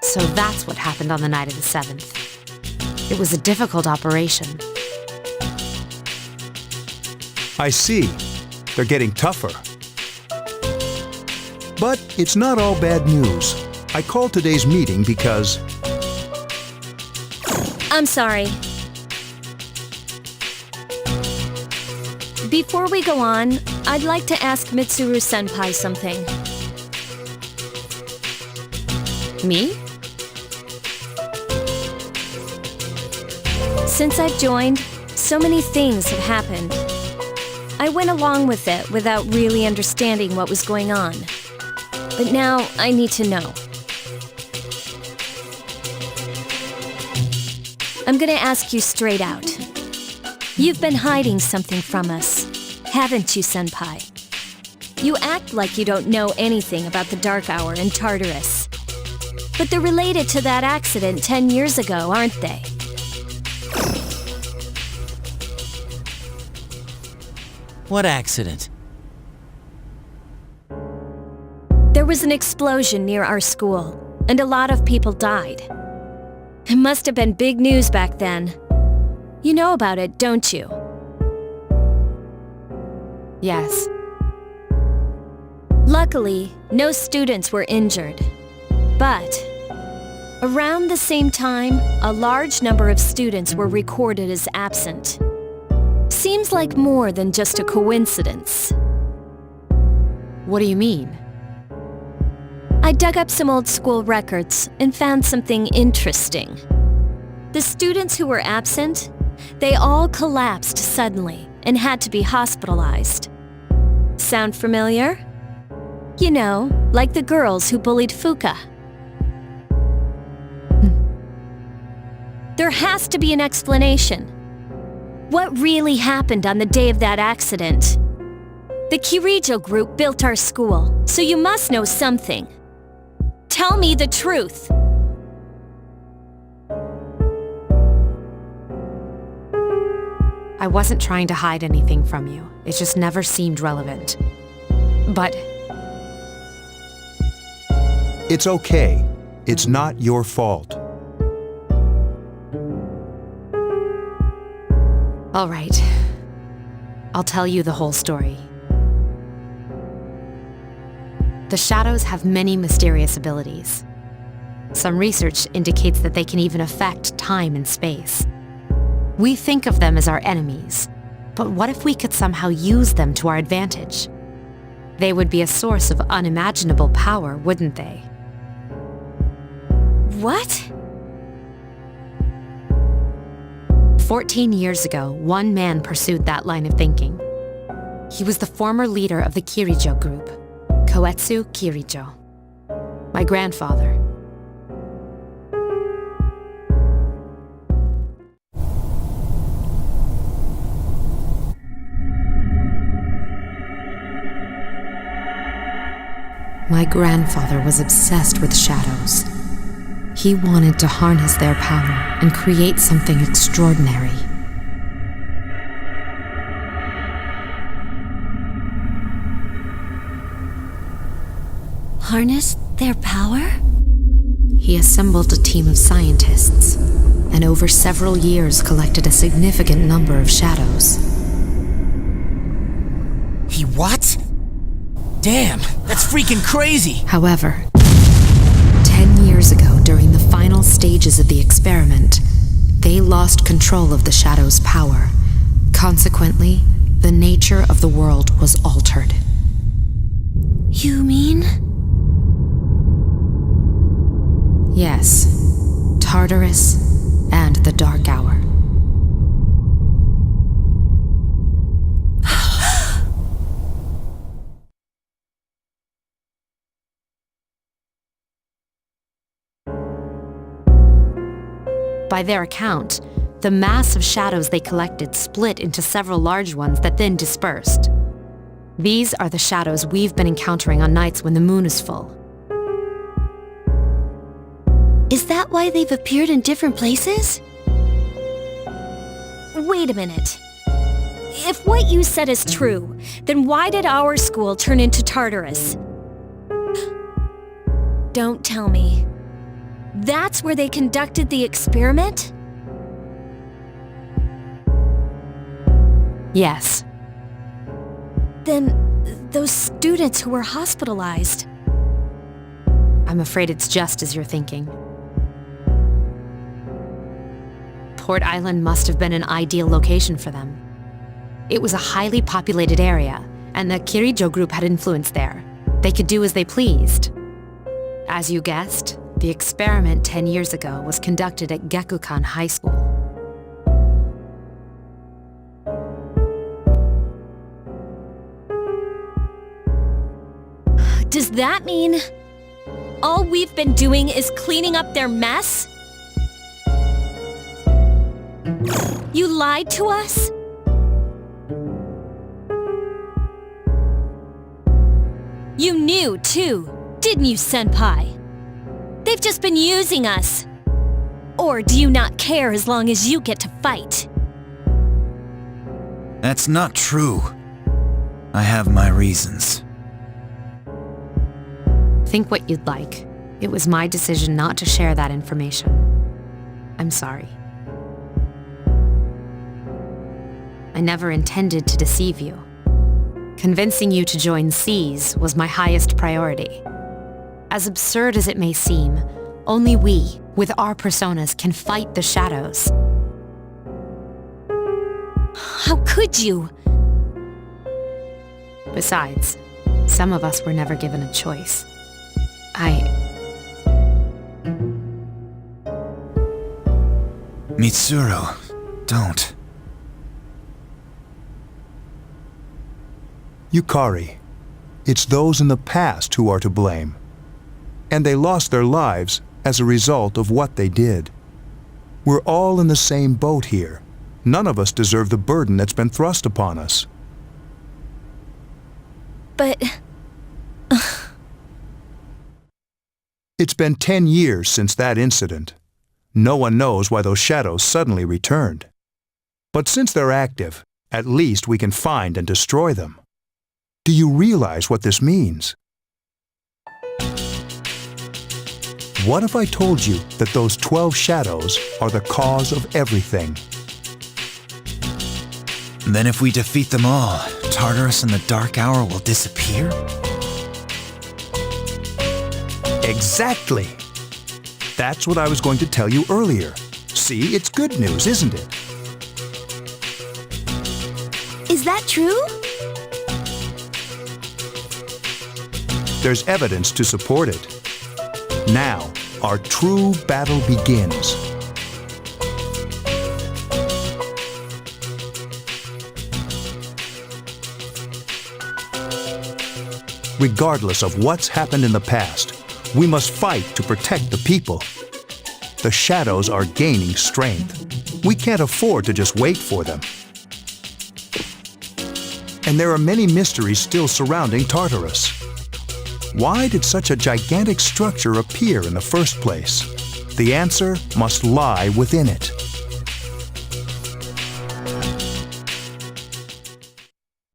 So that's what happened on the night of the 7th. It was a difficult operation. I see. They're getting tougher. But it's not all bad news. I called today's meeting because... I'm sorry. Before we go on, I'd like to ask Mitsuru-senpai something. Me? Since I've joined, so many things have happened. I went along with it without really understanding what was going on. But now I need to know. I'm gonna ask you straight out. You've been hiding something from us, haven't you, Senpai? You act like you don't know anything about the Dark Hour and Tartarus. But they're related to that accident 10 years ago, aren't they? What accident? There was an explosion near our school, and a lot of people died. It must have been big news back then. You know about it, don't you? Yes. Luckily, no students were injured. But around the same time, a large number of students were recorded as absent. Seems like more than just a coincidence. What do you mean? I dug up some old school records and found something interesting. The students who were absent, they all collapsed suddenly and had to be hospitalized. Sound familiar? You know, like the girls who bullied Fuka. There has to be an explanation. What really happened on the day of that accident? The Kirijo group built our school, so you must know something. Tell me the truth. I wasn't trying to hide anything from you. It just never seemed relevant. But... It's okay. It's not your fault. All right. I'll tell you the whole story. The shadows have many mysterious abilities. Some research indicates that they can even affect time and space. We think of them as our enemies, but what if we could somehow use them to our advantage? They would be a source of unimaginable power, wouldn't they? What? 14 years ago, one man pursued that line of thinking. He was the former leader of the Kirijo group, Koetsu Kirijo. My grandfather. My grandfather was obsessed with shadows. He wanted to harness their power and create something extraordinary. Harness their power? He assembled a team of scientists, and over several years collected a significant number of shadows. He what? Damn, that's freaking crazy! However, 10 years ago, during the final stages of the experiment, they lost control of the shadow's power. Consequently, the nature of the world was altered. You mean? Yes, Tartarus and the Dark Hour. By their account, the mass of shadows they collected split into several large ones that then dispersed. These are the shadows we've been encountering on nights when the moon is full. Is that why they've appeared in different places? Wait a minute. If what you said is true, then why did our school turn into Tartarus? Don't tell me. That's where they conducted the experiment? Yes. Then those students who were hospitalized. I'm afraid it's just as you're thinking. Port Island must have been an ideal location for them. It was a highly populated area, and the Kirijo group had influence there. They could do as they pleased. As you guessed, the experiment 10 years ago was conducted at Gekukan High School. Does that mean all we've been doing is cleaning up their mess? You lied to us? You knew, too, didn't you, Senpai? They've just been using us. Or do you not care as long as you get to fight? That's not true. I have my reasons. Think what you'd like. It was my decision not to share that information. I'm sorry. I never intended to deceive you. Convincing you to join SEAS was my highest priority. As absurd as it may seem, only we, with our personas, can fight the shadows. How could you? Besides, some of us were never given a choice. Mitsuru, don't. Yukari, it's those in the past who are to blame. And they lost their lives as a result of what they did. We're all in the same boat here. None of us deserve the burden that's been thrust upon us. But... It's been 10 years since that incident. No one knows why those shadows suddenly returned. But since they're active, at least we can find and destroy them. Do you realize what this means? What if I told you that those 12 shadows are the cause of everything? Then if we defeat them all, Tartarus and the Dark Hour will disappear? Exactly! That's what I was going to tell you earlier. See, it's good news, isn't it? Is that true? There's evidence to support it. Now, our true battle begins. Regardless of what's happened in the past, we must fight to protect the people. The shadows are gaining strength. We can't afford to just wait for them. And there are many mysteries still surrounding Tartarus. Why did such a gigantic structure appear in the first place? The answer must lie within it.